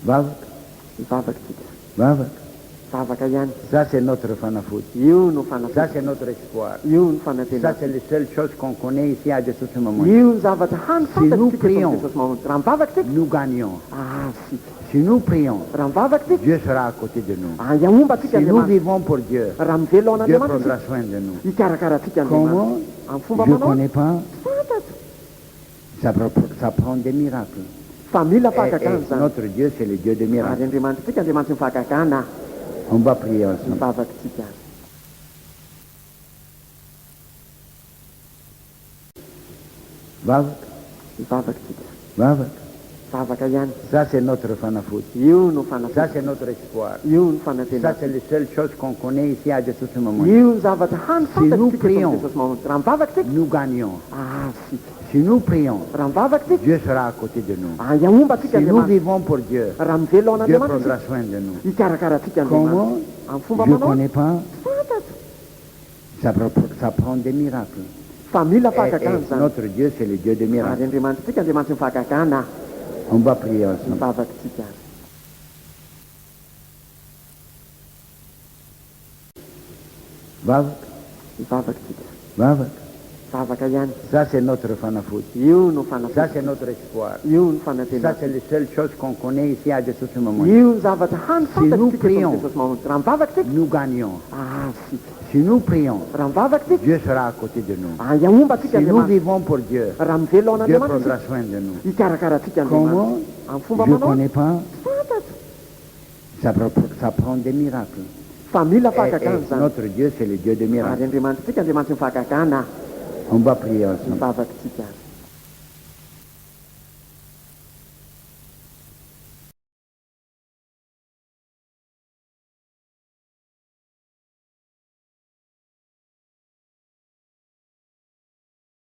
Vavaka, mivavaky vavaka. vavaka ihany. Ça, c'est notre fanafody. Io no Ça, fanafody. c'est notre espoir. Io no Ça, fanantenana. c'est les seules choses qu'on connaît ici à Jesús Mamoni. Io ny zavatra hany Si nous fantatry prions, Jesosy mamonjy. Raha mivavaky tsika, nous gagnons. sika. Si nous prions, Raha mivavaky tsika, Dieu sera à côté de nous. iaomba tsika Si nous Andriamanitra. vivons pour Dieu, Raha mivelo ao Dieu an'Andriamanitra prendra tsika, soin de nous. hikarakaratsika Comment? Andriamanitra. Amin'ny fomba Je ne manao connais pas. fantatro. Ça prend des miracles. Fa mila Et fahakakana zany. notre Dieu, c'est le Dieu des Ary miracles. Andriamanitra tsika Andriamanitra mifahakakana. On va prier ensemble. Mivavaky tsika. Vavaka, Mivavaky tsika. vavaka. Vavaka ihany. Ça, c'est notre fanafody. Io no Ça, fanafody. c'est notre espoir. Io no Ça, fanantenana. c'est les seules choses qu'on connaît ici à Jesús Mamoni. Io ny zavatra hany Si nous fantatry prions, Jesosy mamonjy. Raha mivavaky tsika, nous gagnons. sika. Si nous prions, Raha mivavaky tsika, Dieu sera à côté de nous. iaomba tsika Si nous Andriamanitra. vivons pour Dieu, Raha mivelo ao Dieu an'Andriamanitra prendra tsika, soin de nous. hikarakaratsika Comment? Andriamanitra. Amin'ny fomba Je ne manao connais pas. fantatro. Ça prend des miracles. Fa mila Et fahakakana zany. notre Dieu, c'est le Dieu des Ary miracles. Andriamanitra tsika Andriamanitra mifahakakana. On va prier ensemble. Mivavaky tsika. Vavaka, Mivavaky tsika. vavaka. Vavaka ihany. Ça, c'est notre fanafody. Io no Ça, fanafody. c'est notre espoir. Io no Ça, fanantenana. c'est les seules choses qu'on connaît ici à Jesús Mamoni. Io ny zavatra hany Si nous fantatry prions, Jesosy mamonjy. Raha mivavaky tsika, nous gagnons. sika. Si nous prions, Raha mivavaky tsika, Dieu sera à côté de nous. iaomba tsika Si nous Andriamanitra. vivons pour Dieu, Raha mivelo ao Dieu an'Andriamanitra prendra tsika, soin de nous. hikarakaratsika Comment? Andriamanitra. Amin'ny fomba Je ne manao connais pas. fantatro. Ça prend des miracles. Fa mila Et fahakakana zany. notre Dieu, c'est le Dieu des Ary miracles. Andriamanitra tsika Andriamanitra mifahakakana. On va prier ensemble. Mivavaky tsika.